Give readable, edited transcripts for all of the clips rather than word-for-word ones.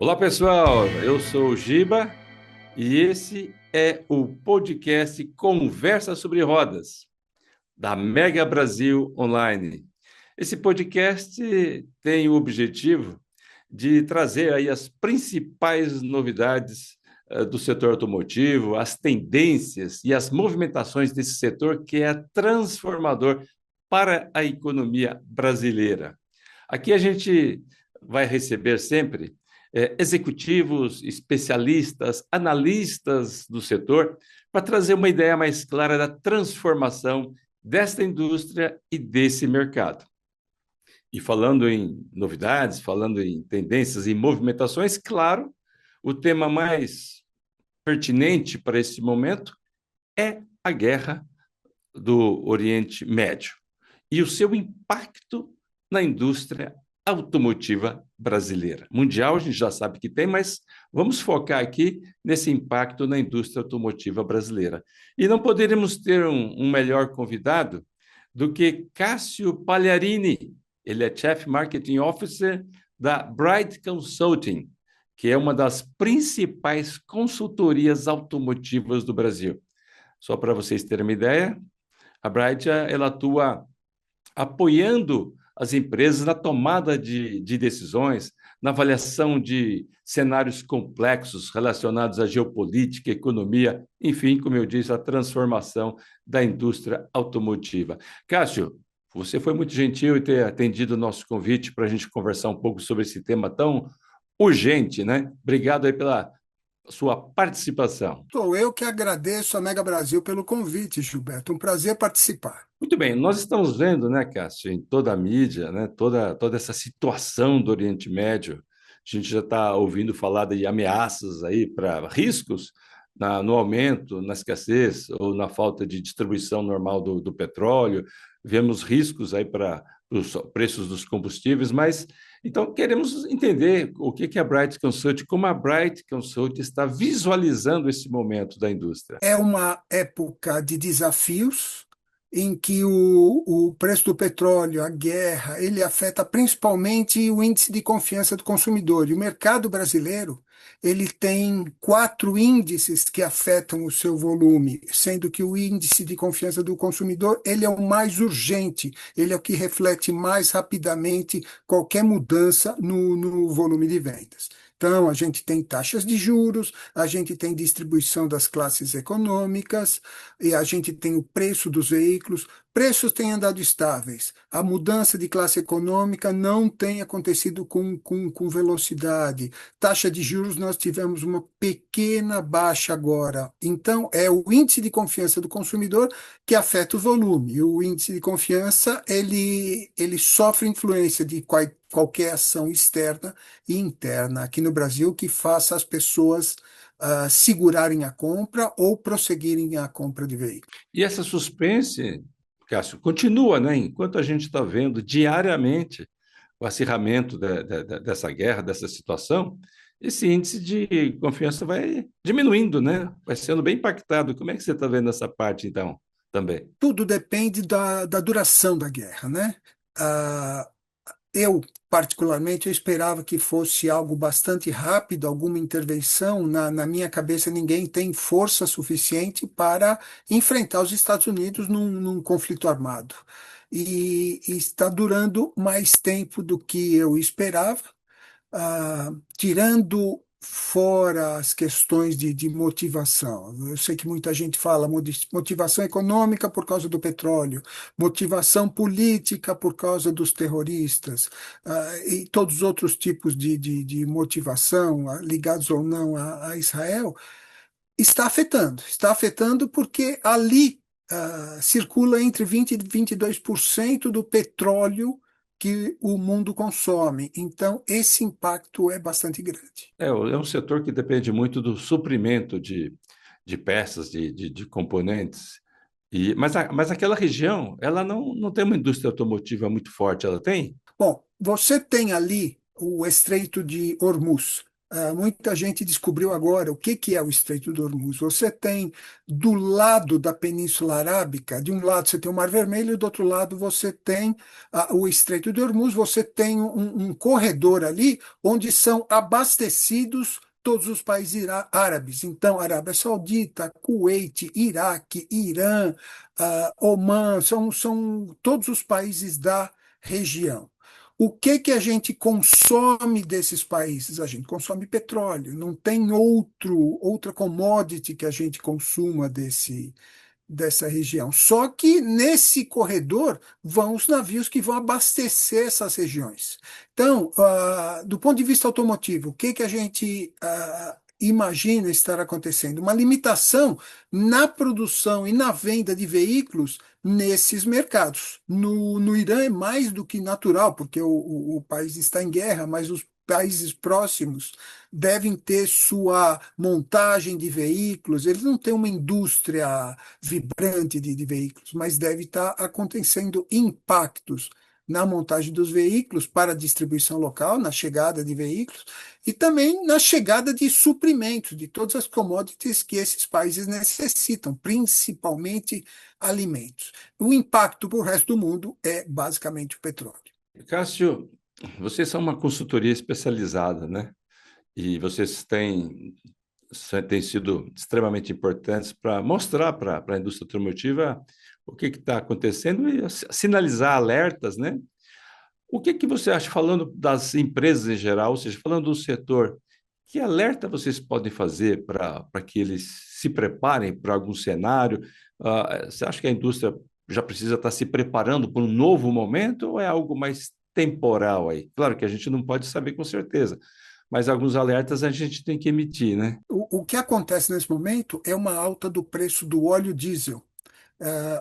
Olá, pessoal. Eu sou o Giba e esse é o podcast Conversa sobre Rodas, da Mega Brasil Online. Esse podcast tem o objetivo de trazer aí as principais novidades do setor automotivo, as tendências e as movimentações desse setor que é transformador para a economia brasileira. Aqui a gente vai receber sempre executivos, especialistas, analistas do setor, para trazer uma ideia mais clara da transformação desta indústria e desse mercado. E falando em novidades, falando em tendências e movimentações, claro, o tema mais pertinente para esse momento é a guerra do Oriente Médio e o seu impacto na indústria automotiva brasileira. Mundial, a gente já sabe que tem, mas vamos focar aqui nesse impacto na indústria automotiva brasileira. E não poderíamos ter um melhor convidado do que Cássio Pagliarini. Ele é Chief Marketing Officer da Bright Consulting, que é uma das principais consultorias automotivas do Brasil. Só para vocês terem uma ideia, a Bright ela atua apoiando as empresas na tomada de decisões, na avaliação de cenários complexos relacionados à geopolítica, economia, enfim, como eu disse, a transformação da indústria automotiva. Cássio, você foi muito gentil em ter atendido o nosso convite para a gente conversar um pouco sobre esse tema tão urgente, né? Obrigado aí pela sua participação. Sou eu que agradeço a Mega Brasil pelo convite, Gilberto. Um prazer participar. Muito bem, nós estamos vendo, né, Cássio, em toda a mídia, né, toda essa situação do Oriente Médio. A gente já está ouvindo falar de ameaças aí para riscos no aumento, na escassez ou na falta de distribuição normal do petróleo. Vemos riscos aí para os preços dos combustíveis, mas então queremos entender o que é a Bright Consult, como a Bright Consult está visualizando esse momento da indústria. É uma época de desafios em que o preço do petróleo, a guerra, ele afeta principalmente o índice de confiança do consumidor. E o mercado brasileiro, ele tem quatro índices que afetam o seu volume, sendo que o índice de confiança do consumidor, ele é o mais urgente, ele é o que reflete mais rapidamente qualquer mudança no volume de vendas. Então, a gente tem taxas de juros, a gente tem distribuição das classes econômicas, e a gente tem o preço dos veículos. Preços têm andado estáveis. A mudança de classe econômica não tem acontecido com velocidade. Taxa de juros, nós tivemos uma pequena baixa agora. Então, é o índice de confiança do consumidor que afeta o volume. E o índice de confiança, ele sofre influência de qualquer ação externa e interna aqui no Brasil que faça as pessoas segurarem a compra ou prosseguirem a compra de veículos. E essa suspense, Cássio, continua, né? Enquanto a gente está vendo diariamente o acirramento dessa guerra, dessa situação, esse índice de confiança vai diminuindo, né? Vai sendo bem impactado. Como é que você está vendo essa parte, então, também? Tudo depende da duração da guerra, né? Ah, eu, particularmente, eu esperava que fosse algo bastante rápido, alguma intervenção. Na minha cabeça, ninguém tem força suficiente para enfrentar os Estados Unidos num conflito armado. E está durando mais tempo do que eu esperava, tirando fora as questões de motivação. Eu sei que muita gente fala motivação econômica por causa do petróleo, motivação política por causa dos terroristas, e todos os outros tipos de motivação, ligados ou não a Israel, está afetando porque ali circula entre 20% e 22% do petróleo que o mundo consome. Então, esse impacto é bastante grande. É um setor que depende muito do suprimento de peças, de componentes. Mas aquela região, ela não tem uma indústria automotiva muito forte, ela tem? Bom, você tem ali o Estreito de Hormuz. Muita gente descobriu agora o que é o Estreito de Hormuz. Você tem do lado da Península Arábica, de um lado você tem o Mar Vermelho, e do outro lado você tem o Estreito de Hormuz, você tem um corredor ali onde são abastecidos todos os países árabes. Então, Arábia Saudita, Kuwait, Iraque, Irã, Omã, são todos os países da região. O que a gente consome desses países? A gente consome petróleo. Não tem outra commodity que a gente consuma dessa região. Só que nesse corredor vão os navios que vão abastecer essas regiões. Então, do ponto de vista automotivo, o que a gente imagina estar acontecendo? Uma limitação na produção e na venda de veículos nesses mercados. No Irã é mais do que natural, porque o país está em guerra, mas os países próximos devem ter sua montagem de veículos, eles não têm uma indústria vibrante de veículos, mas deve estar acontecendo impactos na montagem dos veículos para a distribuição local, na chegada de veículos e também na chegada de suprimentos, de todas as commodities que esses países necessitam, principalmente alimentos. O impacto para o resto do mundo é basicamente o petróleo. Cássio, vocês são uma consultoria especializada, né? E vocês têm sido extremamente importantes para mostrar para a indústria automotiva o que está acontecendo e sinalizar alertas, né? O que você acha, falando das empresas em geral, ou seja, falando do setor, que alerta vocês podem fazer para que eles se preparem para algum cenário? Você acha que a indústria já precisa estar se preparando para um novo momento ou é algo mais temporal aí? Claro que a gente não pode saber com certeza, mas alguns alertas a gente tem que emitir, né? O que acontece nesse momento é uma alta do preço do óleo diesel.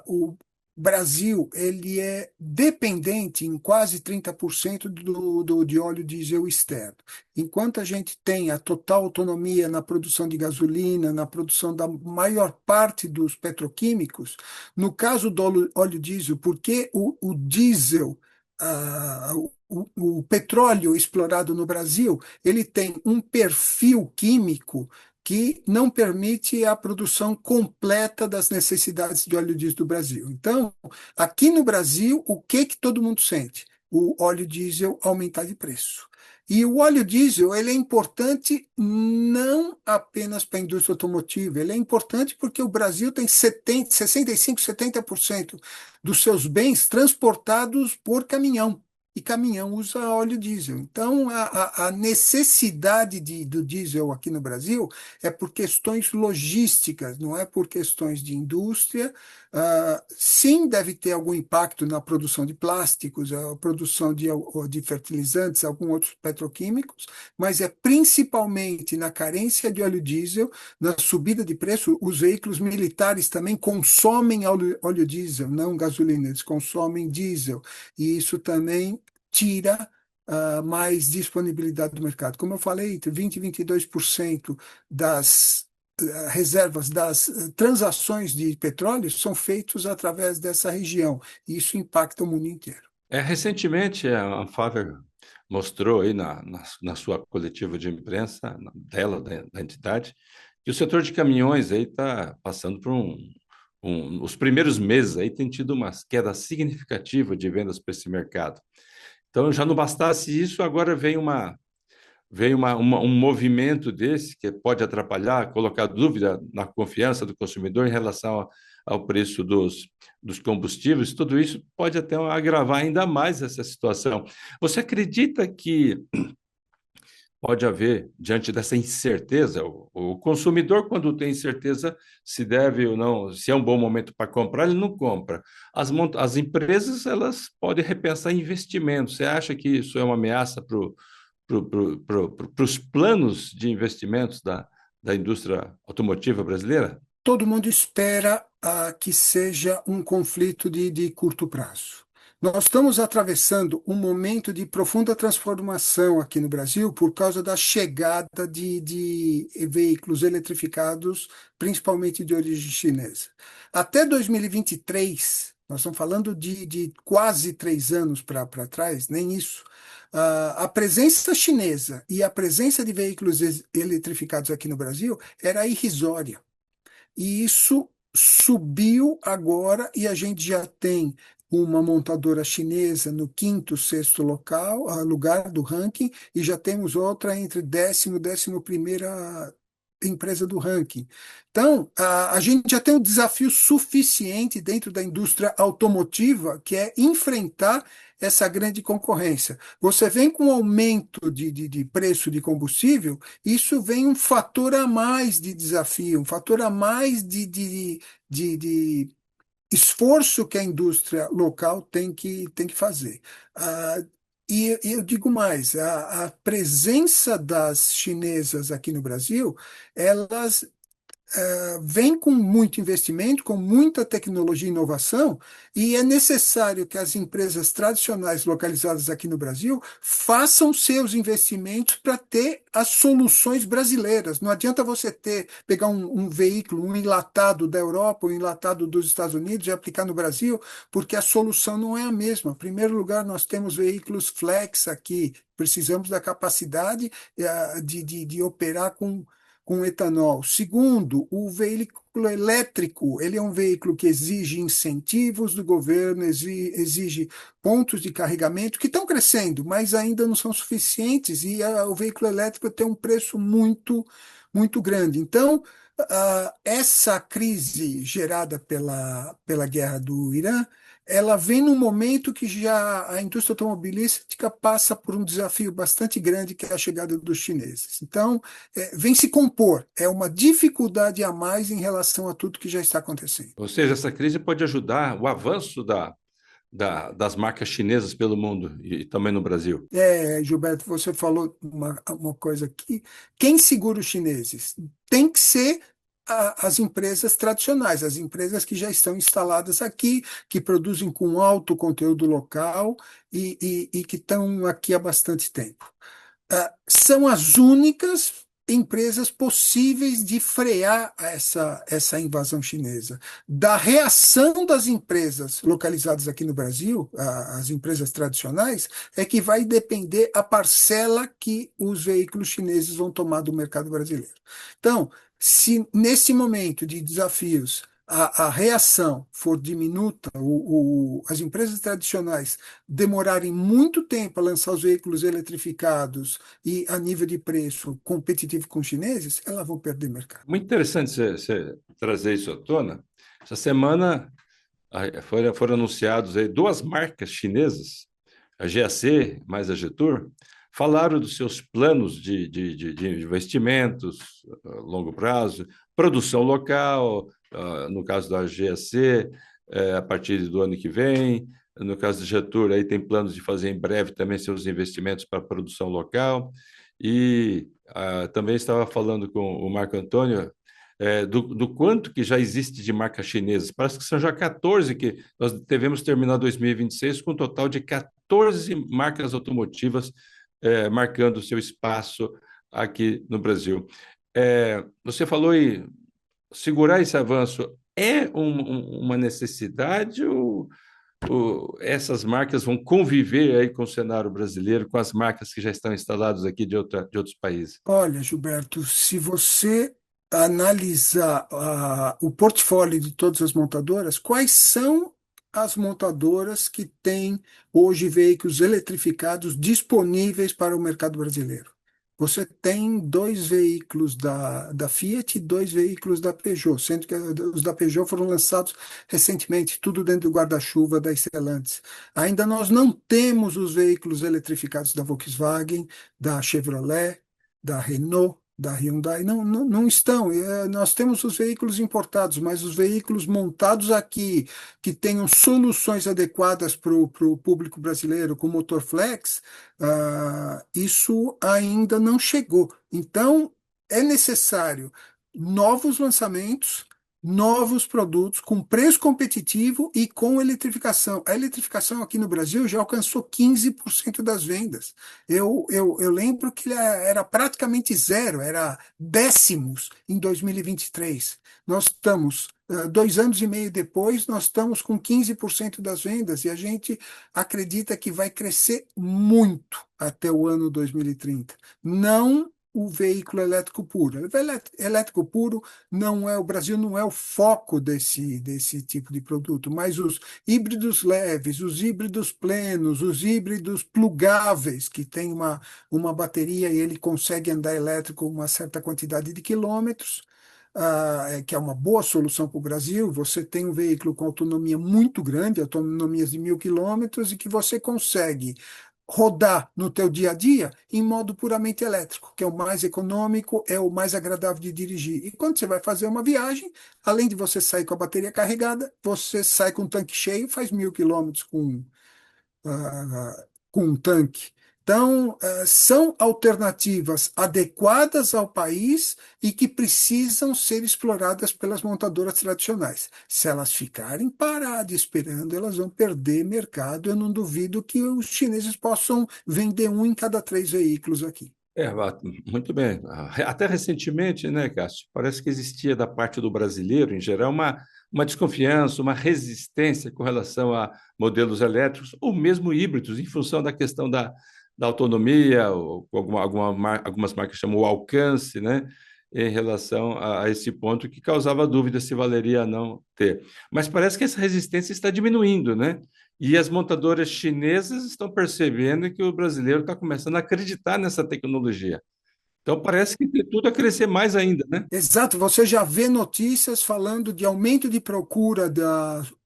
O Brasil ele é dependente em quase 30% de óleo diesel externo. Enquanto a gente tem a total autonomia na produção de gasolina, na produção da maior parte dos petroquímicos, no caso do óleo diesel, porque o diesel, o petróleo explorado no Brasil, ele tem um perfil químico que não permite a produção completa das necessidades de óleo diesel do Brasil. Então, aqui no Brasil, o que todo mundo sente? O óleo diesel aumentar de preço. E o óleo diesel ele é importante não apenas para a indústria automotiva, ele é importante porque o Brasil tem 65, 70% dos seus bens transportados por caminhão e caminhão usa óleo diesel. Então, a necessidade do diesel aqui no Brasil é por questões logísticas, não é por questões de indústria. Sim, deve ter algum impacto na produção de plásticos, a produção de fertilizantes, alguns outros petroquímicos, mas é principalmente na carência de óleo diesel, na subida de preço. Os veículos militares também consomem óleo diesel, não gasolina, eles consomem diesel, e isso também tira mais disponibilidade do mercado. Como eu falei, entre 20% e 22% das reservas das transações de petróleo são feitos através dessa região. E isso impacta o mundo inteiro. Recentemente, a Anfávia mostrou aí na sua coletiva de imprensa, da entidade, que o setor de caminhões aí está passando por os primeiros meses aí tem tido uma queda significativa de vendas para esse mercado. Então, já não bastasse isso, agora vem um movimento desse que pode atrapalhar, colocar dúvida na confiança do consumidor em relação ao preço dos combustíveis, tudo isso pode até agravar ainda mais essa situação. Você acredita que pode haver, diante dessa incerteza, o consumidor, quando tem incerteza se deve ou não, se é um bom momento para comprar, ele não compra. As empresas, elas podem repensar investimentos. Você acha que isso é uma ameaça para os planos de investimentos da indústria automotiva brasileira? Todo mundo espera que seja um conflito de curto prazo. Nós estamos atravessando um momento de profunda transformação aqui no Brasil por causa da chegada de veículos eletrificados, principalmente de origem chinesa. Até 2023, Nós estamos falando de quase 3 anos para trás, nem isso. A presença chinesa e a presença de veículos eletrificados aqui no Brasil era irrisória. E isso subiu agora e a gente já tem uma montadora chinesa no quinto, sexto lugar do ranking e já temos outra entre décimo primeira empresa do ranking. Então, a gente já tem um desafio suficiente dentro da indústria automotiva, que é enfrentar essa grande concorrência. Você vem com um aumento de preço de combustível, isso vem um fator a mais de desafio, um fator a mais de esforço que a indústria local tem que fazer. Ah, e eu digo mais, a presença das chinesas aqui no Brasil, elas vem com muito investimento, com muita tecnologia e inovação, e é necessário que as empresas tradicionais localizadas aqui no Brasil façam seus investimentos para ter as soluções brasileiras. Não adianta você pegar um veículo, um enlatado da Europa, um enlatado dos Estados Unidos e aplicar no Brasil, porque a solução não é a mesma. Em primeiro lugar, nós temos veículos flex aqui, precisamos da capacidade de operar com etanol. Segundo, o veículo elétrico, ele é um veículo que exige incentivos do governo, exige pontos de carregamento que estão crescendo, mas ainda não são suficientes e o veículo elétrico tem um preço muito grande. Então, essa crise gerada pela guerra do Irã, ela vem num momento que já a indústria automobilística passa por um desafio bastante grande, que é a chegada dos chineses. Então, vem se compor, é uma dificuldade a mais em relação a tudo que já está acontecendo. Ou seja, essa crise pode ajudar o avanço das marcas chinesas pelo mundo e também no Brasil. Gilberto, você falou uma coisa aqui. Quem segura os chineses? Tem que ser as empresas tradicionais, as empresas que já estão instaladas aqui, que produzem com alto conteúdo local e que estão aqui há bastante tempo. São as únicas empresas possíveis de frear essa invasão chinesa. Da reação das empresas localizadas aqui no Brasil, as empresas tradicionais, é que vai depender a parcela que os veículos chineses vão tomar do mercado brasileiro. Então, se nesse momento de desafios a reação for diminuta, as empresas tradicionais demorarem muito tempo a lançar os veículos eletrificados e a nível de preço competitivo com os chineses, elas vão perder mercado. Muito interessante você trazer isso à tona. Essa semana foram anunciados aí duas marcas chinesas, a GAC mais a Getur, falaram dos seus planos de investimentos a longo prazo, produção local, no caso da GAC, a partir do ano que vem. No caso da Getur, aí tem planos de fazer em breve também seus investimentos para produção local. E também estava falando com o Marco Antônio do quanto que já existe de marcas chinesas. Parece que são já 14 que nós devemos terminar 2026 com um total de 14 marcas automotivas marcando o seu espaço aqui no Brasil. Você falou em segurar esse avanço. É uma necessidade ou essas marcas vão conviver aí com o cenário brasileiro, com as marcas que já estão instaladas aqui de outros países? Olha, Gilberto, se você analisar o portfólio de todas as montadoras, quais são as montadoras que têm hoje veículos eletrificados disponíveis para o mercado brasileiro? Você tem dois veículos da Fiat e dois veículos da Peugeot, sendo que os da Peugeot foram lançados recentemente, tudo dentro do guarda-chuva da Stellantis. Ainda nós não temos os veículos eletrificados da Volkswagen, da Chevrolet, da Renault, da Hyundai, não estão. Nós temos os veículos importados, mas os veículos montados aqui, que tenham soluções adequadas para o público brasileiro, com motor flex, isso ainda não chegou. Então, é necessário novos lançamentos, novos produtos com preço competitivo e com eletrificação. A eletrificação aqui no Brasil já alcançou 15% das vendas. Eu lembro que era praticamente zero, era décimos em 2023. Nós estamos 2 anos e meio depois, nós estamos com 15% das vendas e a gente acredita que vai crescer muito até o ano 2030. Não o veículo elétrico puro. O elétrico puro não é, o Brasil não é o foco desse tipo de produto, mas os híbridos leves, os híbridos plenos, os híbridos plugáveis, que tem uma bateria e ele consegue andar elétrico uma certa quantidade de quilômetros, que é uma boa solução para o Brasil. Você tem um veículo com autonomia muito grande, autonomias de 1.000 quilômetros, e que você consegue rodar no teu dia a dia em modo puramente elétrico, que é o mais econômico, é o mais agradável de dirigir. E quando você vai fazer uma viagem, além de você sair com a bateria carregada, você sai com o tanque cheio, faz 1.000 quilômetros com um tanque. Então, são alternativas adequadas ao país e que precisam ser exploradas pelas montadoras tradicionais. Se elas ficarem paradas esperando, elas vão perder mercado. Eu não duvido que os chineses possam vender um em cada 3 veículos aqui. Muito bem. Até recentemente, né, Cássio, parece que existia da parte do brasileiro, em geral, uma desconfiança, uma resistência com relação a modelos elétricos ou mesmo híbridos, em função da questão da autonomia, ou algumas marcas chamam o alcance, né, em relação a esse ponto que causava dúvida se valeria ou não ter. Mas parece que essa resistência está diminuindo, né? E as montadoras chinesas estão percebendo que o brasileiro está começando a acreditar nessa tecnologia. Então, parece que tem tudo a crescer mais ainda, né? Exato, você já vê notícias falando de aumento de procura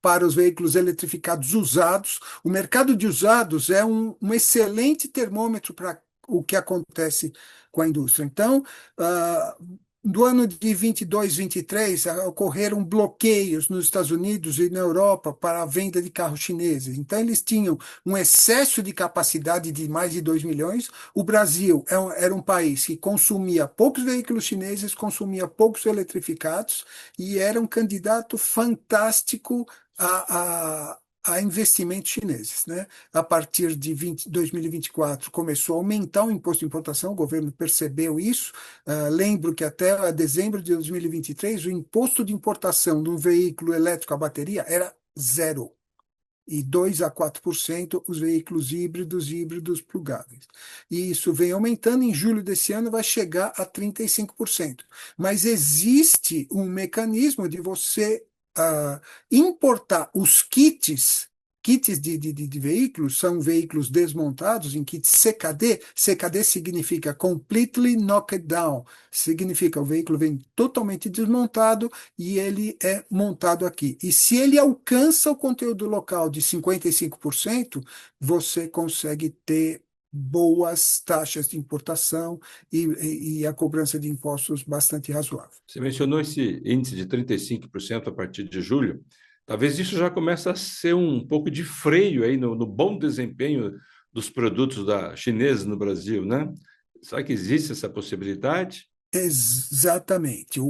para os veículos eletrificados usados. O mercado de usados é um excelente termômetro para o que acontece com a indústria. Então, do ano de 22, 23, ocorreram bloqueios nos Estados Unidos e na Europa para a venda de carros chineses. Então, eles tinham um excesso de capacidade de mais de 2 milhões. O Brasil era um país que consumia poucos veículos chineses, consumia poucos eletrificados e era um candidato fantástico a investimentos chineses, né? A partir de 2024 começou a aumentar o imposto de importação, o governo percebeu isso. Lembro que até dezembro de 2023 o imposto de importação de um veículo elétrico a bateria era zero, e 2 a 4% os veículos híbridos e híbridos plugáveis. E isso vem aumentando, em julho desse ano vai chegar a 35%. Mas existe um mecanismo de você importar os kits. Kits de veículos são veículos desmontados em kits CKD. CKD significa Completely Knocked Down. Significa o veículo vem totalmente desmontado e ele é montado aqui. E se ele alcança o conteúdo local de 55%, você consegue ter boas taxas de importação e a cobrança de impostos bastante razoável. Você mencionou esse índice de 35% a partir de julho. Talvez isso já comece a ser um pouco de freio aí no bom desempenho dos produtos chineses no Brasil, né? Será que existe essa possibilidade? Exatamente.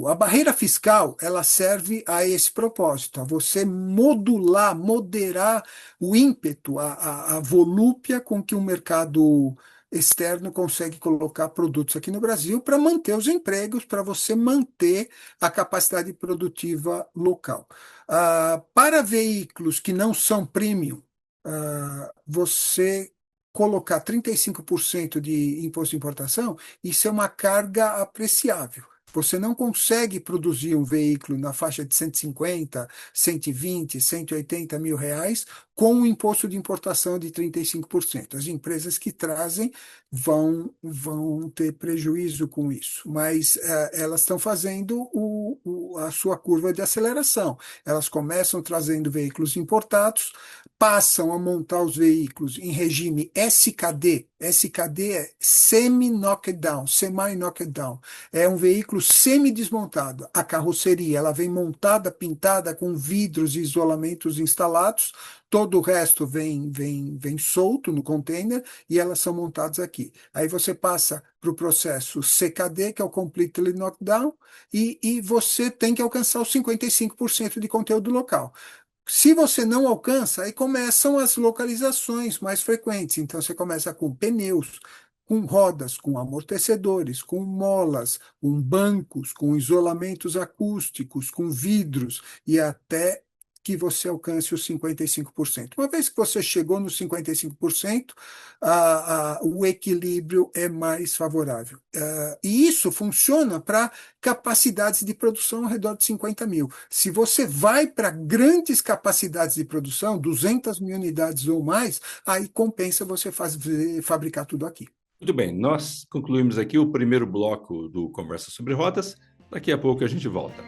A barreira fiscal, ela serve a esse propósito, a você modular, moderar o ímpeto, a volúpia com que o mercado externo consegue colocar produtos aqui no Brasil para manter os empregos, para você manter a capacidade produtiva local. Para veículos que não são premium, você colocar 35% de imposto de importação, isso é uma carga apreciável. Você não consegue produzir um veículo na faixa de 150, 120, 180 mil reais com um imposto de importação de 35%. As empresas que trazem vão ter prejuízo com isso, mas elas estão fazendo a sua curva de aceleração. Elas começam trazendo veículos importados, passam a montar os veículos em regime SKD. SKD é semi-knockdown, semi-knockdown. É um veículo semi-desmontado. A carroceria, ela vem montada, pintada com vidros e isolamentos instalados. Todo o resto vem solto no container e elas são montadas aqui. Aí você passa para o processo CKD, que é o Completely Knockdown, e você tem que alcançar os 55% de conteúdo local. Se você não alcança, aí começam as localizações mais frequentes. Então, você começa com pneus, com rodas, com amortecedores, com molas, com bancos, com isolamentos acústicos, com vidros e até que você alcance os 55%. Uma vez que você chegou nos 55%, o equilíbrio é mais favorável. E isso funciona para capacidades de produção ao redor de 50 mil. Se você vai para grandes capacidades de produção, 200 mil unidades ou mais, aí compensa você fabricar tudo aqui. Muito bem, nós concluímos aqui o primeiro bloco do Conversa sobre Rodas. Daqui a pouco a gente volta.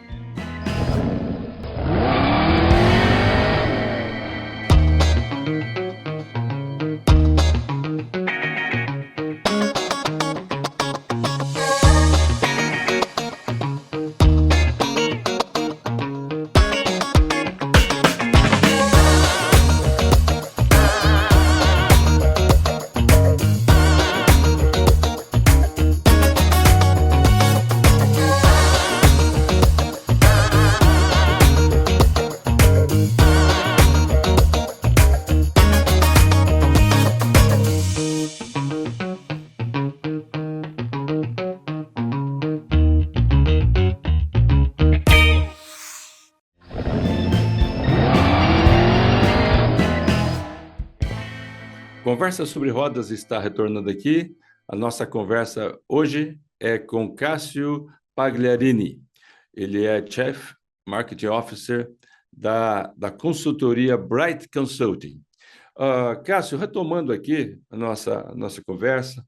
Conversa sobre Rodas está retornando aqui. A nossa conversa hoje é com Cássio Pagliarini. Ele é Chief Marketing Officer da consultoria Bright Consulting. Cássio, retomando aqui a nossa conversa,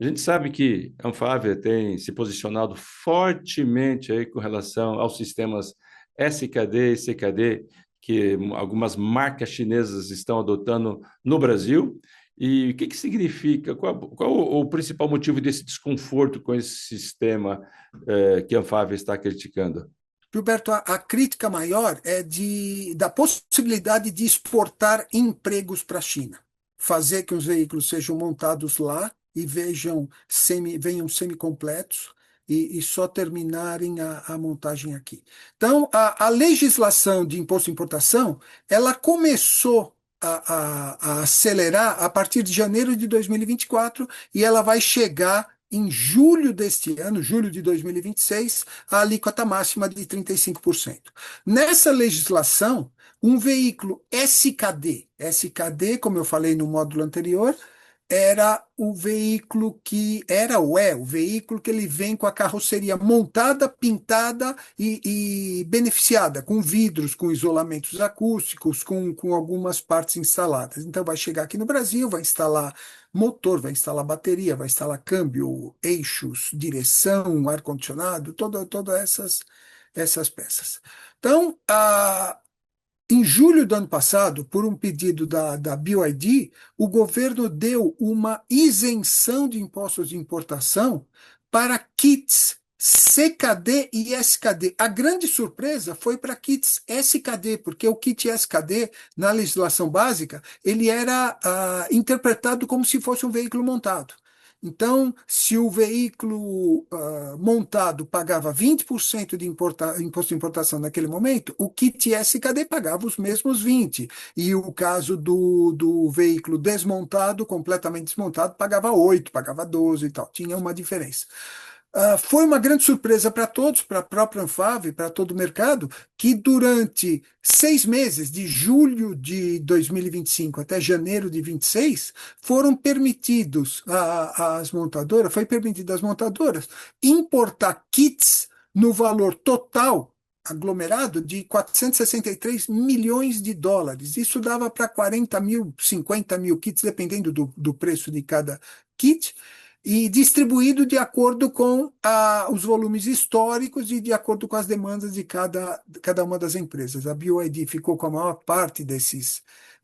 a gente sabe que a Anfávia tem se posicionado fortemente aí com relação aos sistemas SKD e CKD que algumas marcas chinesas estão adotando no Brasil. E o que significa? Qual o principal motivo desse desconforto com esse sistema que a Anfávia está criticando? Gilberto, a crítica maior é da possibilidade de exportar empregos para a China, fazer que os veículos sejam montados lá e venham semi-completos e só terminarem a montagem aqui. Então, a legislação de imposto de importação, ela começou a acelerar a partir de janeiro de 2024 e ela vai chegar em julho deste ano, julho de 2026, a alíquota máxima de 35%. Nessa legislação, um veículo SKD, como eu falei no módulo anterior, era o veículo o veículo que ele vem com a carroceria montada, pintada e beneficiada, com vidros, com isolamentos acústicos, com algumas partes instaladas. Então vai chegar aqui no Brasil, vai instalar motor, vai instalar bateria, vai instalar câmbio, eixos, direção, ar-condicionado, todas essas peças. Então, em julho do ano passado, por um pedido da BYD, o governo deu uma isenção de impostos de importação para kits CKD e SKD. A grande surpresa foi para kits SKD, porque o kit SKD, na legislação básica, ele era interpretado como se fosse um veículo montado. Então, se o veículo montado pagava 20% de imposto de importação naquele momento, o kit SKD pagava os mesmos 20%. E o caso do veículo desmontado, completamente desmontado, pagava 8%, pagava 12% e tal. Tinha uma diferença. Foi uma grande surpresa para todos, para a própria Anfávia, para todo o mercado, que durante 6 meses, de julho de 2025 até janeiro de 26, foram permitidos foi permitido às montadoras importar kits no valor total aglomerado de 463 milhões de dólares. Isso dava para 40 mil, 50 mil kits, dependendo do preço de cada kit, e distribuído de acordo com os volumes históricos e de acordo com as demandas de cada uma das empresas. A BYD ficou com a maior parte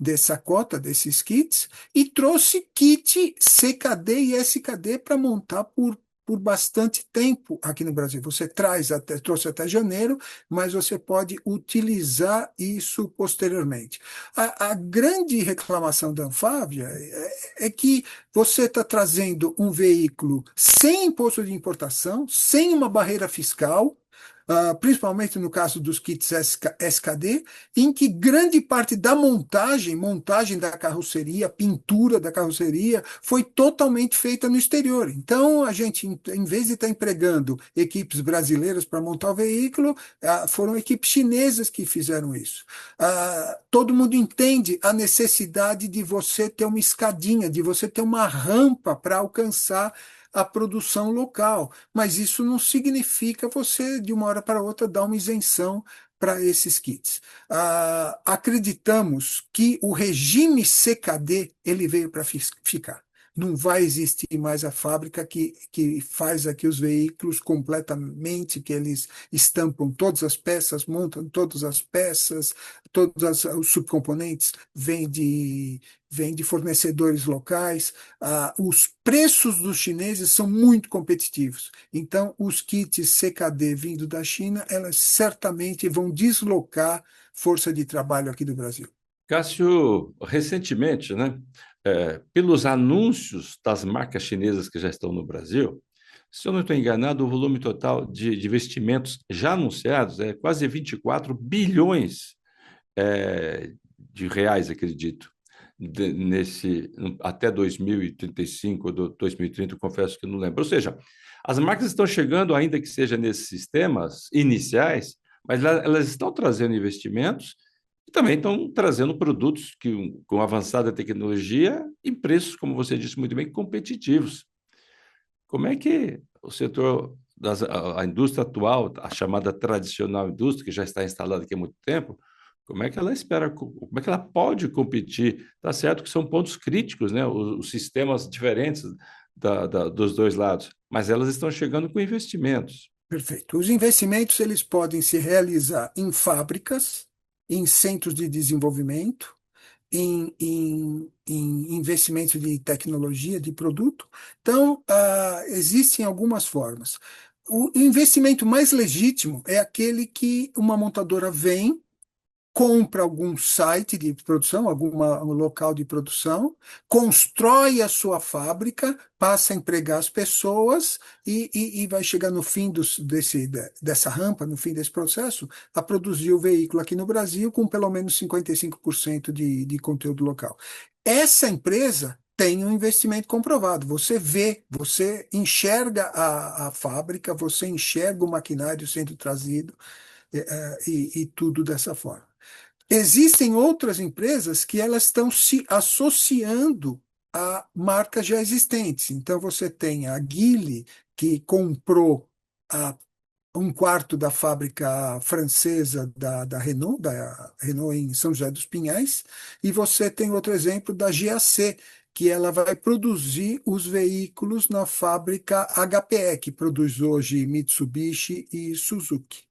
dessa cota, desses kits, e trouxe kit CKD e SKD para montar por bastante tempo aqui no Brasil. Você trouxe até janeiro, mas você pode utilizar isso posteriormente. A grande reclamação da Anfávia é que você está trazendo um veículo sem imposto de importação, sem uma barreira fiscal, principalmente no caso dos kits SKD, em que grande parte da montagem da carroceria, pintura da carroceria, foi totalmente feita no exterior. Então, a gente, em vez de estar empregando equipes brasileiras para montar o veículo, foram equipes chinesas que fizeram isso. Todo mundo entende a necessidade de você ter uma escadinha, de você ter uma rampa para alcançar a produção local, mas isso não significa você, de uma hora para outra, dar uma isenção para esses kits. Acreditamos que o regime CKD ele veio para ficar. Não vai existir mais a fábrica que faz aqui os veículos completamente, que eles estampam todas as peças, montam todas as peças, os subcomponentes vêm de fornecedores locais. Os preços dos chineses são muito competitivos. Então, os kits CKD vindo da China, elas certamente vão deslocar força de trabalho aqui do Brasil. Cássio, recentemente, né, pelos anúncios das marcas chinesas que já estão no Brasil, se eu não estou enganado, o volume total de investimentos já anunciados é quase 24 bilhões de reais, acredito, até 2035 ou 2030, confesso que não lembro. Ou seja, as marcas estão chegando, ainda que seja nesses sistemas iniciais, mas elas estão trazendo investimentos e também estão trazendo produtos com avançada tecnologia e preços, como você disse muito bem, competitivos. Como é que o setor, a indústria atual, a chamada tradicional indústria, que já está instalada aqui há muito tempo, como é que ela espera, como é que ela pode competir? Tá certo que são pontos críticos, né? Os sistemas diferentes dos dois lados, mas elas estão chegando com investimentos. Perfeito. Os investimentos eles podem se realizar em fábricas, em centros de desenvolvimento, em investimento de tecnologia, de produto. Então, existem algumas formas. O investimento mais legítimo é aquele que uma montadora vem, compra algum site de produção, um local de produção, constrói a sua fábrica, passa a empregar as pessoas e vai chegar no fim dessa rampa, no fim desse processo, a produzir o veículo aqui no Brasil com pelo menos 55% de conteúdo local. Essa empresa tem um investimento comprovado. Você vê, você enxerga a fábrica, você enxerga o maquinário sendo trazido e tudo dessa forma. Existem outras empresas que elas estão se associando a marcas já existentes. Então, você tem a Geely, que comprou a, um quarto da fábrica francesa da Renault, em São José dos Pinhais, e você tem outro exemplo da GAC, que ela vai produzir os veículos na fábrica HPE, que produz hoje Mitsubishi e Suzuki.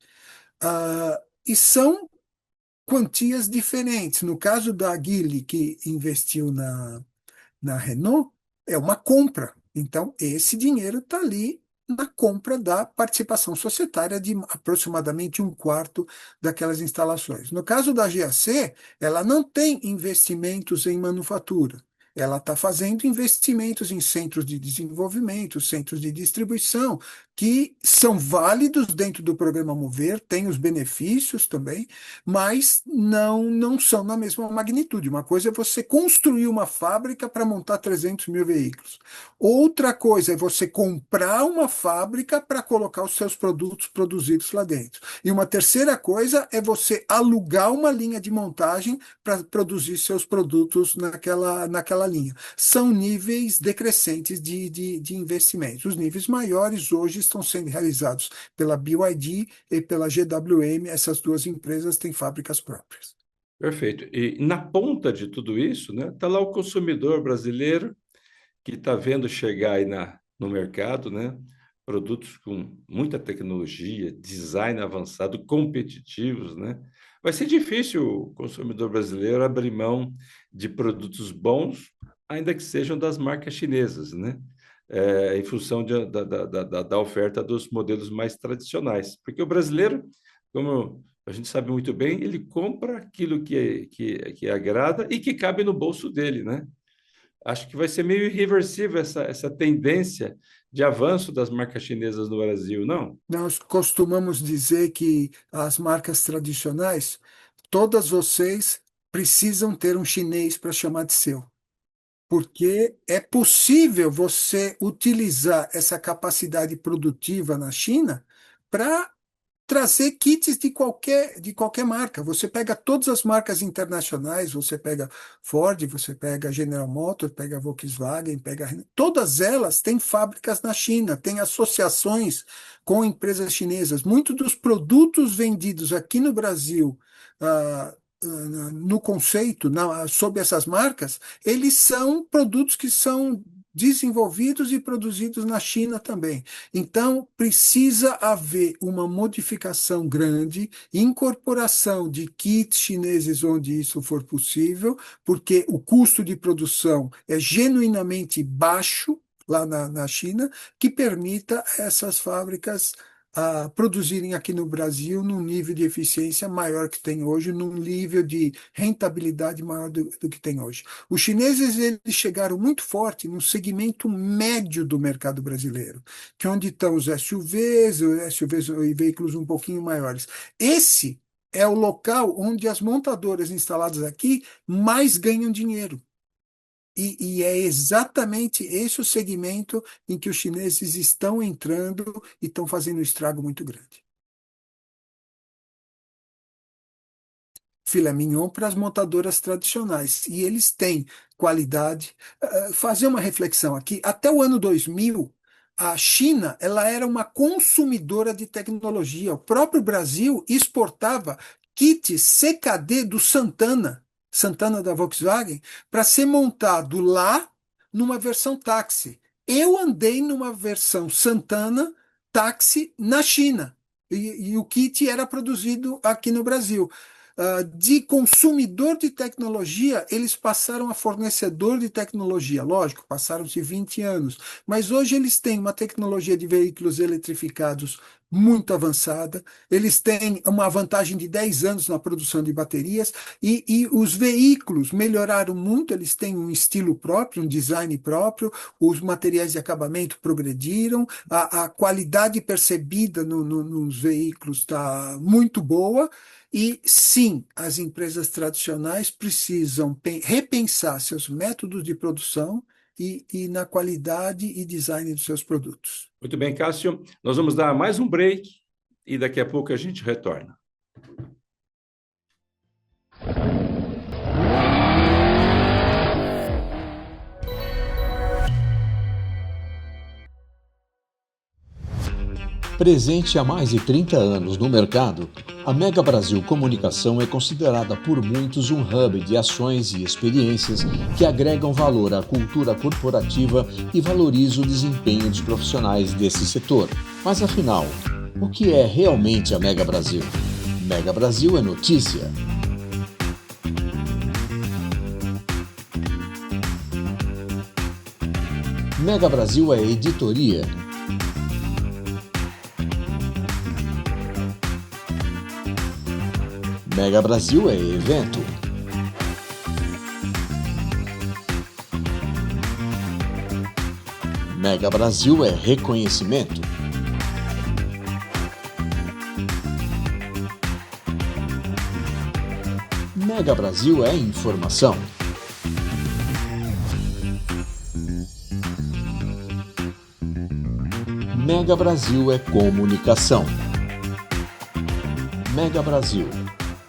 E são quantias diferentes. No caso da Geely, que investiu na Renault, é uma compra. Então, esse dinheiro está ali na compra da participação societária de aproximadamente um quarto daquelas instalações. No caso da GAC, ela não tem investimentos em manufatura. Ela está fazendo investimentos em centros de desenvolvimento, centros de distribuição, que são válidos dentro do programa Mover, têm os benefícios também, mas não são na mesma magnitude. Uma coisa é você construir uma fábrica para montar 300 mil veículos. Outra coisa é você comprar uma fábrica para colocar os seus produtos produzidos lá dentro. E uma terceira coisa é você alugar uma linha de montagem para produzir seus produtos naquela linha. São níveis decrescentes de investimentos. Os níveis maiores hoje estão sendo realizados pela BYD e pela GWM. Essas duas empresas têm fábricas próprias. Perfeito. E na ponta de tudo isso, né, está lá o consumidor brasileiro que está vendo chegar aí no mercado, né, produtos com muita tecnologia, design avançado, competitivos, né? Vai ser difícil o consumidor brasileiro abrir mão de produtos bons, ainda que sejam das marcas chinesas, né? Em função da oferta dos modelos mais tradicionais. Porque o brasileiro, como a gente sabe muito bem, ele compra aquilo que agrada e que cabe no bolso dele, né? Acho que vai ser meio irreversível essa tendência de avanço das marcas chinesas no Brasil, não? Nós costumamos dizer que as marcas tradicionais, todas vocês precisam ter um chinês para chamar de seu. Porque é possível você utilizar essa capacidade produtiva na China para trazer kits de qualquer marca. Você pega todas as marcas internacionais, você pega Ford, você pega General Motors, pega Volkswagen, todas elas têm fábricas na China, têm associações com empresas chinesas. Muitos dos produtos vendidos aqui no Brasil, no conceito, sob essas marcas, eles são produtos que são desenvolvidos e produzidos na China também. Então, precisa haver uma modificação grande, incorporação de kits chineses onde isso for possível, porque o custo de produção é genuinamente baixo lá na China, que permita essas fábricas produzirem aqui no Brasil num nível de eficiência maior que tem hoje, num nível de rentabilidade maior do que tem hoje. Os chineses eles chegaram muito forte no segmento médio do mercado brasileiro, que é onde estão os SUVs e veículos um pouquinho maiores. Esse é o local onde as montadoras instaladas aqui mais ganham dinheiro. E é exatamente esse o segmento em que os chineses estão entrando e estão fazendo um estrago muito grande. Filé mignon para as montadoras tradicionais. E eles têm qualidade. Fazer uma reflexão aqui, até o ano 2000, a China ela era uma consumidora de tecnologia. O próprio Brasil exportava kits CKD do Santana da Volkswagen, para ser montado lá numa versão táxi. Eu andei numa versão Santana táxi na China. E o kit era produzido aqui no Brasil. De consumidor de tecnologia, eles passaram a fornecedor de tecnologia. Lógico, passaram-se 20 anos, mas hoje eles têm uma tecnologia de veículos eletrificados muito avançada, eles têm uma vantagem de 10 anos na produção de baterias e os veículos melhoraram muito, eles têm um estilo próprio, um design próprio, os materiais de acabamento progrediram, a qualidade percebida nos veículos está muito boa. E sim, as empresas tradicionais precisam repensar seus métodos de produção e na qualidade e design dos seus produtos. Muito bem, Cássio. Nós vamos dar mais um break e daqui a pouco a gente retorna. Presente há mais de 30 anos no mercado, a Mega Brasil Comunicação é considerada por muitos um hub de ações e experiências que agregam valor à cultura corporativa e valorizam o desempenho dos profissionais desse setor. Mas afinal, o que é realmente a Mega Brasil? Mega Brasil é notícia. Mega Brasil é editoria. Mega Brasil é evento. Mega Brasil é reconhecimento. Mega Brasil é informação. Mega Brasil é comunicação. Mega Brasil.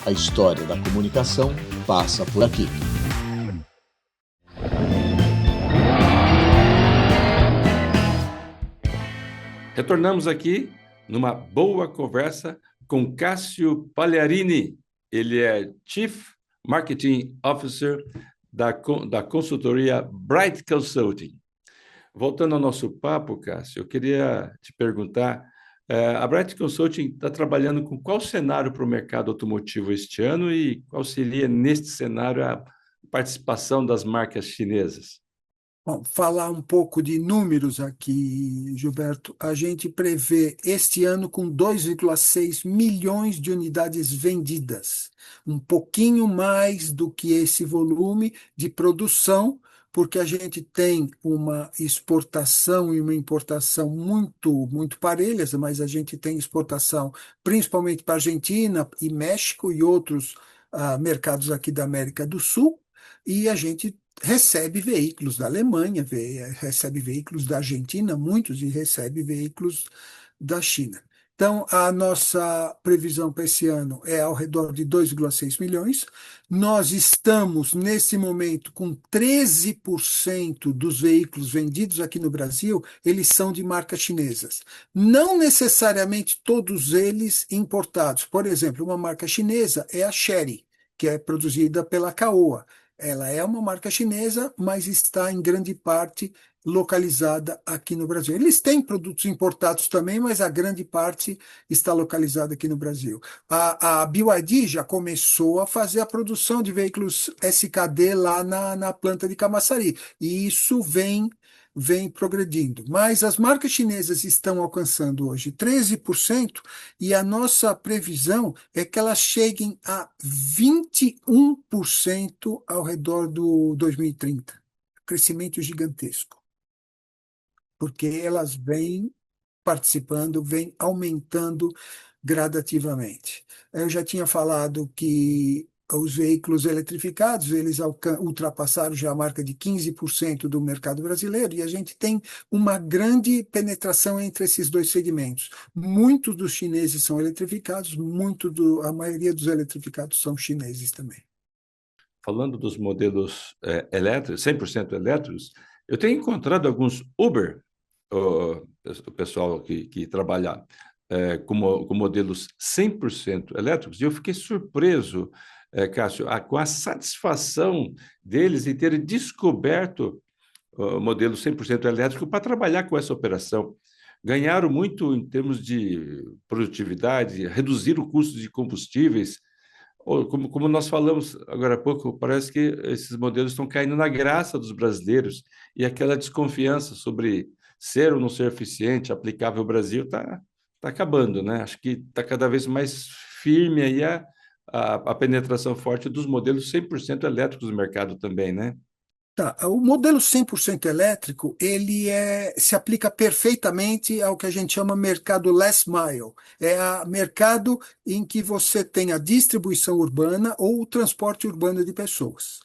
A história da comunicação passa por aqui. Retornamos aqui numa boa conversa com Cássio Pagliarini. Ele é Chief Marketing Officer da consultoria Bright Consulting. Voltando ao nosso papo, Cássio, eu queria te perguntar, a Bright Consulting está trabalhando com qual cenário para o mercado automotivo este ano e qual seria, neste cenário, a participação das marcas chinesas? Bom, falar um pouco de números aqui, Gilberto. A gente prevê este ano com 2,6 milhões de unidades vendidas, um pouquinho mais do que esse volume de produção, porque a gente tem uma exportação e uma importação muito parelhas, mas a gente tem exportação principalmente para a Argentina e México e outros mercados aqui da América do Sul, e a gente recebe veículos da Alemanha, recebe veículos da Argentina, muitos, e recebe veículos da China. Então, a nossa previsão para esse ano é ao redor de 2,6 milhões. Nós estamos, nesse momento, com 13% dos veículos vendidos aqui no Brasil, eles são de marcas chinesas. Não necessariamente todos eles importados. Por exemplo, uma marca chinesa é a Chery, que é produzida pela Caoa. Ela é uma marca chinesa, mas está em grande parte localizada aqui no Brasil. Eles têm produtos importados também, mas a grande parte está localizada aqui no Brasil. A BYD já começou a fazer a produção de veículos SKD lá na planta de Camaçari, e isso vem progredindo. Mas as marcas chinesas estão alcançando hoje 13%, e a nossa previsão é que elas cheguem a 21% ao redor do 2030. Crescimento gigantesco, porque elas vêm participando, vêm aumentando gradativamente. Eu já tinha falado que os veículos eletrificados, eles ultrapassaram já a marca de 15% do mercado brasileiro, e a gente tem uma grande penetração entre esses dois segmentos. Muitos dos chineses são eletrificados, a maioria dos eletrificados são chineses também. Falando dos modelos elétricos, 100% elétricos, eu tenho encontrado alguns Uber, o pessoal que trabalha com modelos 100% elétricos, e eu fiquei surpreso, Cássio, com a satisfação deles em terem descoberto o modelo 100% elétrico para trabalhar com essa operação. Ganharam muito em termos de produtividade, reduzir o custo de combustíveis. Como nós falamos agora há pouco, parece que esses modelos estão caindo na graça dos brasileiros, e aquela desconfiança sobre ser ou não ser eficiente, aplicável ao Brasil, está acabando, né? Acho que está cada vez mais firme aí a penetração forte dos modelos 100% elétricos no mercado também, né? Tá, o modelo 100% elétrico, ele se aplica perfeitamente ao que a gente chama mercado last mile. É o mercado em que você tem a distribuição urbana ou o transporte urbano de pessoas.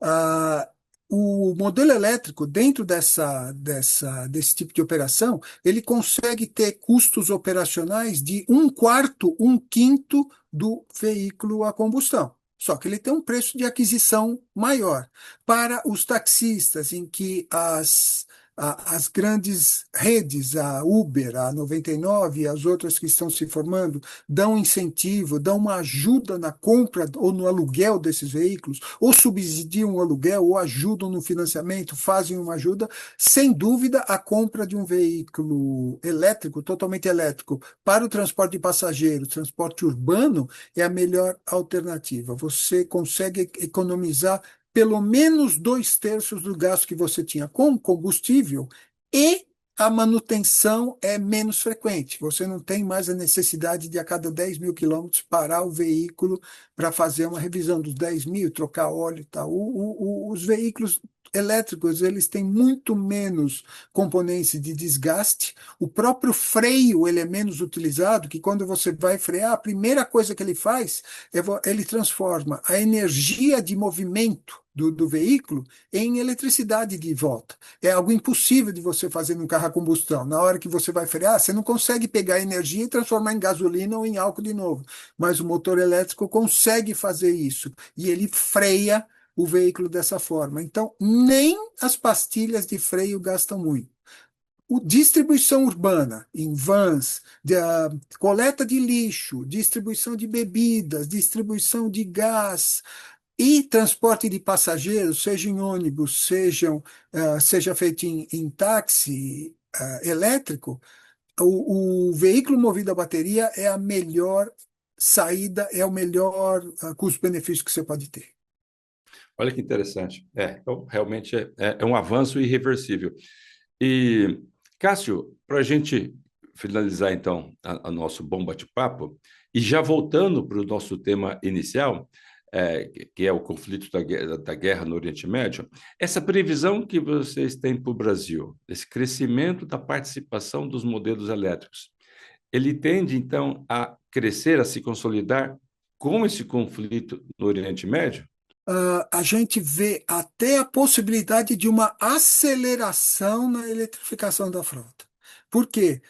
Ah, o modelo elétrico, dentro desse tipo de operação, ele consegue ter custos operacionais de um quarto, um quinto do veículo a combustão. Só que ele tem um preço de aquisição maior. Para os taxistas, em que as grandes redes, a Uber, a 99 e as outras que estão se formando, dão incentivo, dão uma ajuda na compra ou no aluguel desses veículos, ou subsidiam o aluguel, ou ajudam no financiamento, fazem uma ajuda, sem dúvida, a compra de um veículo elétrico, totalmente elétrico, para o transporte de passageiros, transporte urbano, é a melhor alternativa. Você consegue economizar pelo menos 2/3 do gasto que você tinha com combustível, e a manutenção é menos frequente. Você não tem mais a necessidade de, a cada 10 mil quilômetros, parar o veículo para fazer uma revisão dos 10 mil, trocar óleo e tal. Os veículos elétricos, eles têm muito menos componentes de desgaste. O próprio freio, ele é menos utilizado, que quando você vai frear, a primeira coisa que ele faz ele transforma a energia de movimento do veículo em eletricidade de volta. É algo impossível de você fazer num carro a combustão. Na hora que você vai frear, você não consegue pegar a energia e transformar em gasolina ou em álcool de novo. Mas o motor elétrico consegue fazer isso. E ele freia o veículo dessa forma. Então, nem as pastilhas de freio gastam muito. Distribuição urbana, em vans, coleta de lixo, distribuição de bebidas, distribuição de gás e transporte de passageiros, seja em ônibus, seja feito em táxi elétrico, o veículo movido a bateria é a melhor saída, é o melhor custo-benefício que você pode ter. Olha que interessante. Então, realmente é um avanço irreversível. E, Cássio, para a gente finalizar, então, o nosso bom bate-papo, e já voltando para o nosso tema inicial, que é o conflito da guerra no Oriente Médio, essa previsão que vocês têm para o Brasil, esse crescimento da participação dos modelos elétricos, ele tende, então, a crescer, a se consolidar com esse conflito no Oriente Médio? A gente vê até a possibilidade de uma aceleração na eletrificação da frota. Por quê?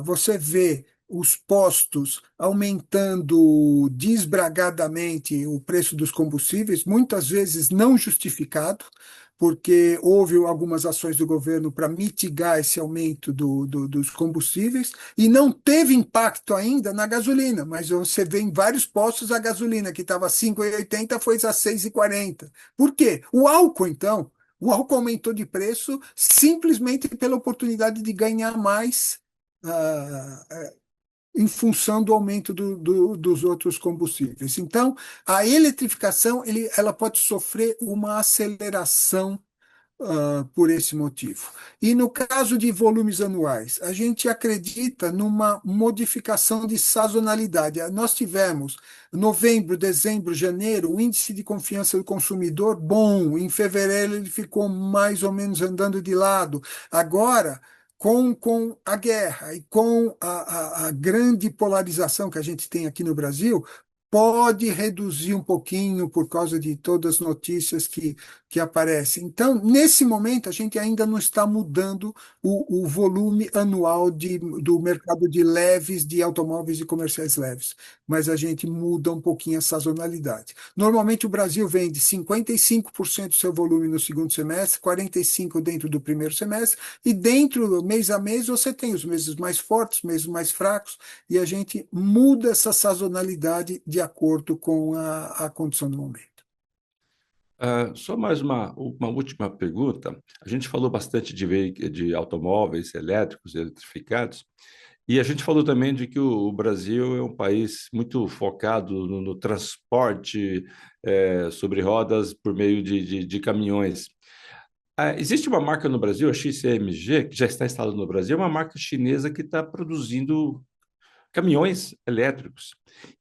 Você vê os postos aumentando desbragadamente o preço dos combustíveis, muitas vezes não justificado, porque houve algumas ações do governo para mitigar esse aumento dos combustíveis, e não teve impacto ainda na gasolina, mas você vê em vários postos a gasolina que estava 5,80 foi a 6,40. Por quê? O álcool, então, o álcool aumentou de preço simplesmente pela oportunidade de ganhar mais ah, em função do aumento dos outros combustíveis. Então, a eletrificação ela pode sofrer uma aceleração por esse motivo. E no caso de volumes anuais, a gente acredita numa modificação de sazonalidade. Nós tivemos novembro, dezembro, janeiro, o índice de confiança do consumidor bom. Em fevereiro ele ficou mais ou menos andando de lado. Agora, com a guerra e com a grande polarização que a gente tem aqui no Brasil, pode reduzir um pouquinho por causa de todas as notícias que aparecem. Então, nesse momento, a gente ainda não está mudando o volume anual do mercado de leves, de automóveis e comerciais leves, mas a gente muda um pouquinho a sazonalidade. Normalmente, o Brasil vende 55% do seu volume no segundo semestre, 45% dentro do primeiro semestre, e dentro, mês a mês, você tem os meses mais fortes, meses mais fracos, e a gente muda essa sazonalidade de acordo com a condição do momento. Só mais uma última pergunta. A gente falou bastante de automóveis elétricos, eletrificados, e a gente falou também de que o Brasil é um país muito focado no transporte sobre rodas por meio de caminhões. Existe uma marca no Brasil, a XCMG, que já está instalada no Brasil, é uma marca chinesa que está produzindo caminhões elétricos.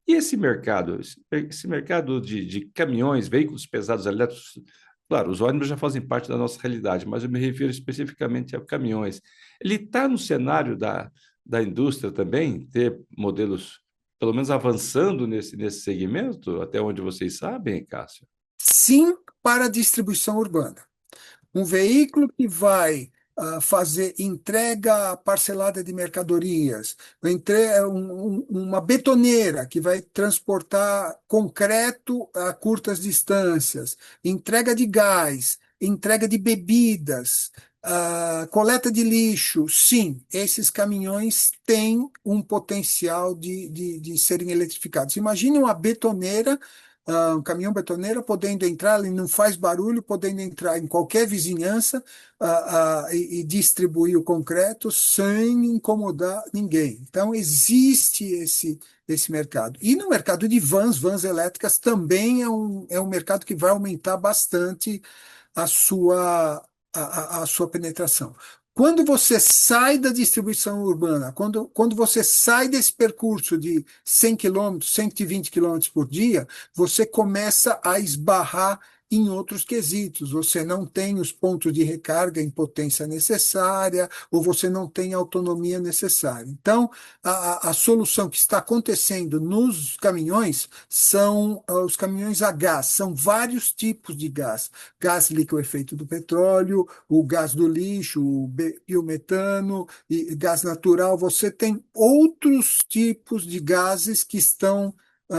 E esse mercado de caminhões, veículos pesados elétricos, claro, os ônibus já fazem parte da nossa realidade, mas eu me refiro especificamente a caminhões. Ele está no cenário da indústria também, ter modelos, pelo menos avançando nesse segmento, até onde vocês sabem, Cássio? Sim, para a distribuição urbana. Um veículo que vai fazer entrega parcelada de mercadorias, uma betoneira que vai transportar concreto a curtas distâncias, entrega de gás, entrega de bebidas, coleta de lixo. Sim, esses caminhões têm um potencial de serem eletrificados. Imagine uma betoneira, um caminhão betoneira podendo entrar, ele não faz barulho, podendo entrar em qualquer vizinhança e distribuir o concreto sem incomodar ninguém. Então, existe esse mercado. E no mercado de vans elétricas também é um mercado que vai aumentar bastante a sua penetração. Quando você sai da distribuição urbana, quando você sai desse percurso de 100 quilômetros, 120 quilômetros por dia, você começa a esbarrar em outros quesitos. Você não tem os pontos de recarga em potência necessária, ou você não tem a autonomia necessária. Então, a solução que está acontecendo nos caminhões são os caminhões a gás. São vários tipos de gás. Gás liquefeito do petróleo, o gás do lixo, o biometano e gás natural. Você tem outros tipos de gases que estão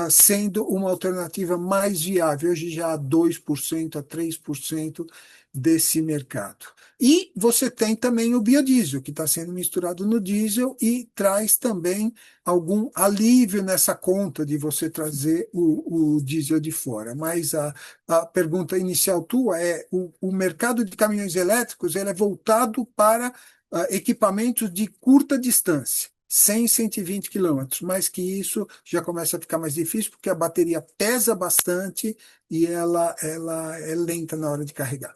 sendo uma alternativa mais viável. Hoje já há 2% a 3% desse mercado. E você tem também o biodiesel, que está sendo misturado no diesel e traz também algum alívio nessa conta de você trazer o diesel de fora. Mas a pergunta inicial tua é: o mercado de caminhões elétricos ele é voltado para equipamentos de curta distância. 100, 120 quilômetros, mas que isso já começa a ficar mais difícil porque a bateria pesa bastante e ela é lenta na hora de carregar.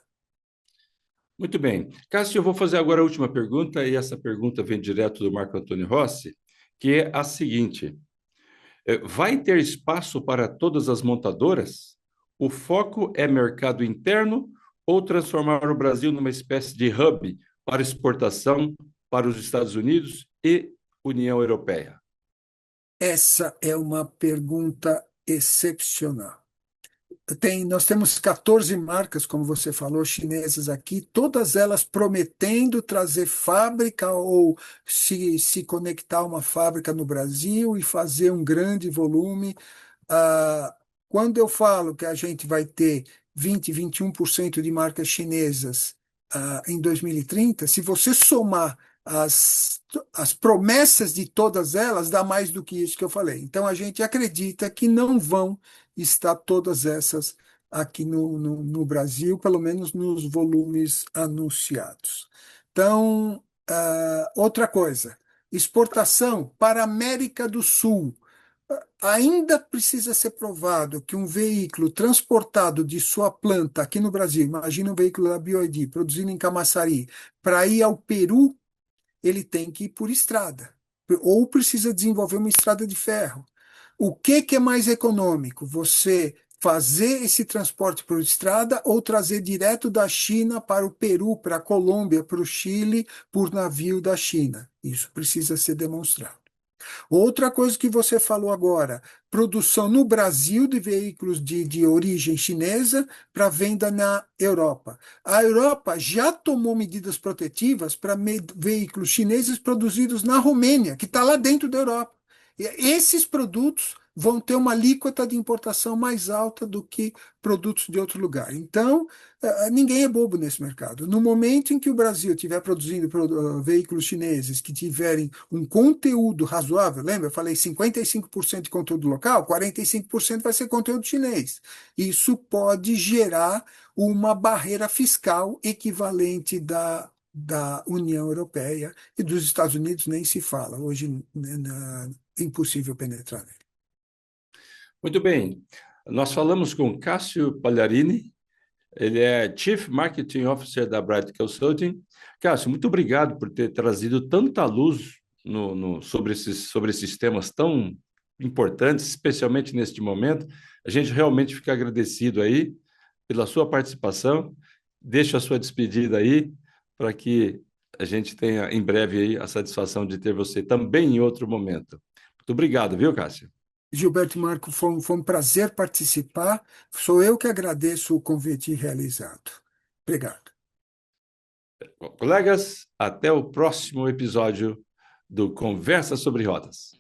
Muito bem. Cássio, eu vou fazer agora a última pergunta, e essa pergunta vem direto do Marco Antônio Rossi, que é a seguinte. Vai ter espaço para todas as montadoras? O foco é mercado interno ou transformar o Brasil numa espécie de hub para exportação para os Estados Unidos e União Europeia? Essa é uma pergunta excepcional. Nós temos 14 marcas, como você falou, chinesas aqui, todas elas prometendo trazer fábrica ou se conectar a uma fábrica no Brasil e fazer um grande volume. Ah, quando eu falo que a gente vai ter 20, 21% de marcas chinesas em 2030, se você somar as promessas de todas elas, dá mais do que isso que eu falei. Então a gente acredita que não vão estar todas essas aqui no Brasil, pelo menos nos volumes anunciados. Então, outra coisa, exportação para a América do Sul. Ainda precisa ser provado que um veículo transportado de sua planta aqui no Brasil, imagina um veículo da BYD produzido em Camaçari, para ir ao Peru, ele tem que ir por estrada, ou precisa desenvolver uma estrada de ferro. O que é mais econômico? Você fazer esse transporte por estrada ou trazer direto da China para o Peru, para a Colômbia, para o Chile, por navio da China? Isso precisa ser demonstrado. Outra coisa que você falou agora, produção no Brasil de veículos de origem chinesa para venda na Europa. A Europa já tomou medidas protetivas para veículos chineses produzidos na Romênia, que está lá dentro da Europa. E esses produtos vão ter uma alíquota de importação mais alta do que produtos de outro lugar. Então, ninguém é bobo nesse mercado. No momento em que o Brasil estiver produzindo veículos chineses que tiverem um conteúdo razoável, lembra? Eu falei 55% de conteúdo local, 45% vai ser conteúdo chinês. Isso pode gerar uma barreira fiscal equivalente da União Europeia e dos Estados Unidos nem se fala. Hoje é impossível penetrar nele. Muito bem. Nós falamos com Cássio Pagliarini, ele é Chief Marketing Officer da Bright Consulting. Cássio, muito obrigado por ter trazido tanta luz sobre esses temas tão importantes, especialmente neste momento. A gente realmente fica agradecido aí pela sua participação. Deixo a sua despedida aí para que a gente tenha em breve aí a satisfação de ter você também em outro momento. Muito obrigado, viu, Cássio? Gilberto Marco, foi um prazer participar. Sou eu que agradeço o convite realizado. Obrigado. Colegas, até o próximo episódio do Conversa sobre Rodas.